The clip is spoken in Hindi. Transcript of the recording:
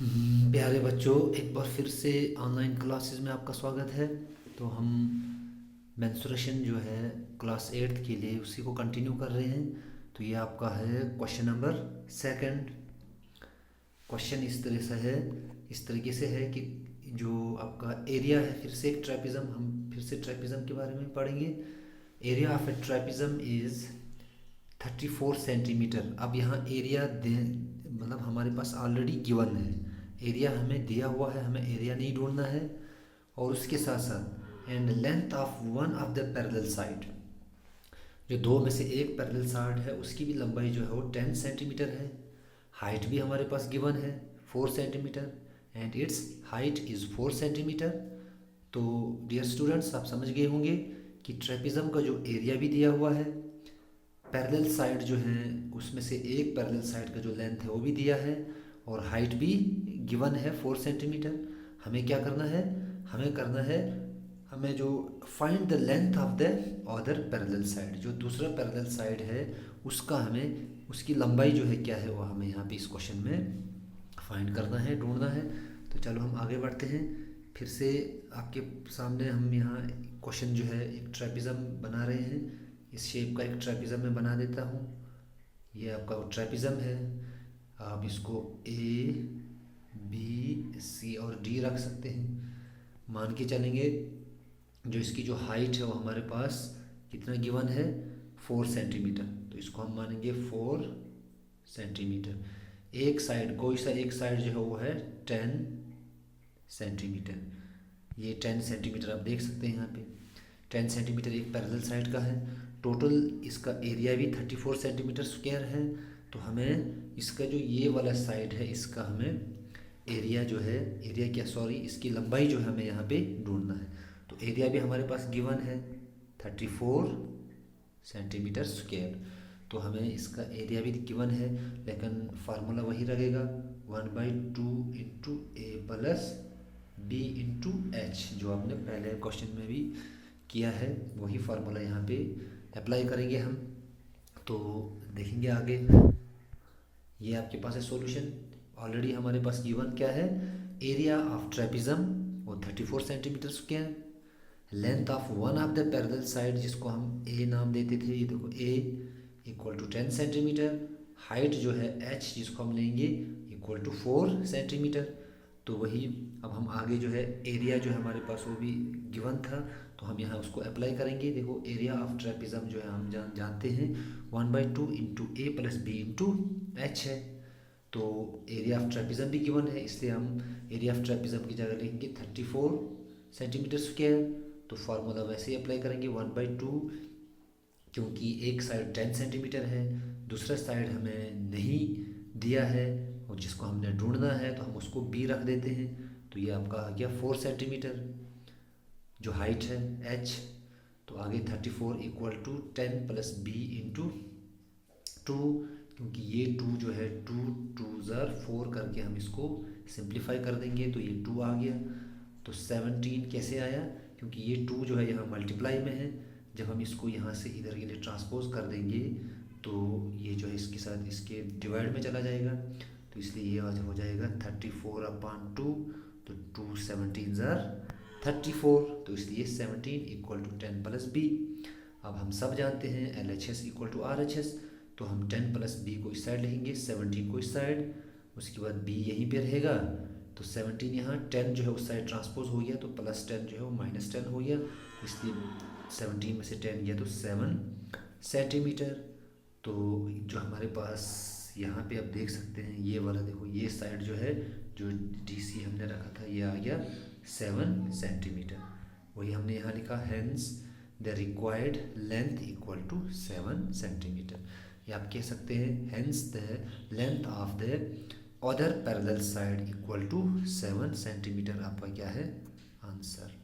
प्यारे बच्चों, एक बार फिर से ऑनलाइन क्लासेस में आपका स्वागत है। तो हम मेंस्ट्रुएशन जो है क्लास 8th के लिए उसी को कंटिन्यू कर रहे हैं। तो ये आपका है क्वेश्चन नंबर सेकंड। क्वेश्चन इस तरह से है, इस तरीके से है कि जो आपका एरिया है, फिर से एक ट्रेपिज्म, हम फिर से ट्रेपिज्म के बारे में पढ़ेंगे। Area of A trapezium is 34 centimetre. अब यहाँ एरिया दे, मतलब हमारे पास ऑलरेडी गिवन है, एरिया हमें दिया हुआ है, हमें एरिया नहीं ढूंढना है। और उसके साथ साथ and length of one of the parallel side, जो दो में से एक पैरेलल साइड है उसकी भी लंबाई जो है वो 10 सेंटीमीटर है। हाइट भी हमारे पास गिवन है 4 centimetre and it's height is 4 centimetre. तो डियर स्टूडेंट्स, आप समझ गए होंगे कि ट्रेपिज्म का जो एरिया भी दिया हुआ है, पैरेलल साइड जो है उसमें से एक पैरेलल साइड का जो लेंथ है वो भी दिया है, और हाइट भी गिवन है 4 सेंटीमीटर। हमें क्या करना है, हमें करना है, हमें जो find the length of the other parallel side, जो दूसरा पैरेलल साइड है उसका हमें, उसकी लंबाई जो है क्या है वो हमें यहाँ पे इस क्वेश्चन में फाइंड करना है, ढूंढना है। तो चलो हम आगे बढ़ते हैं। फिर से आपके सामने हम यहाँ क्वेश्चन जो है एक ट्रेपिज्म बना रहे हैं। इस शेप का एक ट्रेपिज्म मैं बना देता हूँ। ये आपका वो ट्रेपिज्म है। आप इसको ए बी सी और डी रख सकते हैं। मान के चलेंगे जो इसकी जो हाइट है वो हमारे पास कितना गिवन है, 4 सेंटीमीटर। तो इसको हम मानेंगे 4 सेंटीमीटर। एक साइड, कोई सा एक साइड जो है वो है 10 सेंटीमीटर। ये 10 सेंटीमीटर आप देख सकते हैं यहाँ पे। 10 सेंटीमीटर एक पैरेलल साइड का है। टोटल इसका एरिया भी 34 सेंटीमीटर स्क्वायर है। तो हमें इसका जो ये वाला साइड है इसका हमें एरिया जो है, एरिया क्या, सॉरी, इसकी लंबाई जो है हमें यहाँ पे ढूंढना है। तो एरिया भी हमारे पास गिवन है 34 सेंटीमीटर स्क्वायर। तो हमें इसका एरिया भी गिवन है, लेकिन फार्मूला वही रहेगा 1/2 इंटू ए प्लस बी इंटू एच, जो आपने पहले क्वेश्चन में भी किया है, वही फार्मूला यहाँ पे अप्लाई करेंगे हम। तो देखेंगे आगे। ये आपके पास है सॉल्यूशन। ऑलरेडी हमारे पास गिवन क्या है, एरिया ऑफ ट्रेपिज्म वो 34 centimetre square, length of one of the parallel side जिसको हम ए नाम देते थे, ये देखो ए इक्वल टू 10 सेंटीमीटर, हाइट जो है एच जिसको हम लेंगे इक्वल टू 4 सेंटीमीटर। तो वही अब हम आगे जो है एरिया जो है हमारे पास वो भी गिवन था, तो हम यहाँ उसको अप्लाई करेंगे। देखो एरिया ऑफ ट्रेपिज्म जो है हम जानते हैं 1/2 इंटू ए प्लस बी इंटू एच है। तो एरिया ऑफ ट्रेपिज्म भी गिवन है, इसलिए हम एरिया ऑफ ट्रेपिज्म की जगह लिखेंगे 34 सेंटीमीटर स्क्वायर। तो फार्मूला वैसे ही अप्लाई करेंगे 1/2, क्योंकि एक साइड 10 सेंटीमीटर है, दूसरा साइड हमें नहीं दिया है और जिसको हमने ढूंढना है तो हम उसको बी रख देते हैं। तो ये आपका आ गया 4 सेंटीमीटर जो हाइट है एच। तो आगे 34 equal to 10 plus B into 2, क्योंकि ये 2 जो है 2 2 ज़र 4 करके हम इसको सिंप्लीफाई कर देंगे, तो ये 2 आ गया। तो 17 कैसे आया, क्योंकि ये 2 जो है यहाँ मल्टीप्लाई में है, जब हम इसको यहाँ से इधर के लिए ट्रांसपोज कर देंगे तो ये जो है इसके साथ इसके डिवाइड में चला जाएगा, तो इसलिए ये आज हो जाएगा 34/2। तो 2 17 ज़र 34, तो इसलिए 17 इक्वल टू 10 प्लस बी। अब हम सब जानते हैं LHS इक्वल टू RHS, तो हम 10 प्लस बी को इस साइड लिखेंगे, 17 को इस साइड, उसके बाद बी यहीं पे रहेगा। तो 17 यहाँ, 10 जो है उस साइड ट्रांसपोज हो गया, तो प्लस 10 जो है वो -10 हो गया, इसलिए 17 में से 10 गया तो 7 सेंटीमीटर। तो जो हमारे पास यहाँ पे आप देख सकते हैं ये वाला, देखो ये साइड जो है जो DC हमने रखा था ये आ गया 7 सेंटीमीटर। वही हमने यहाँ लिखा hence the required length equal to 7 centimetre. या आप कह सकते हैं hence the length of the other parallel side equal to 7 centimetre. आपका क्या है आंसर।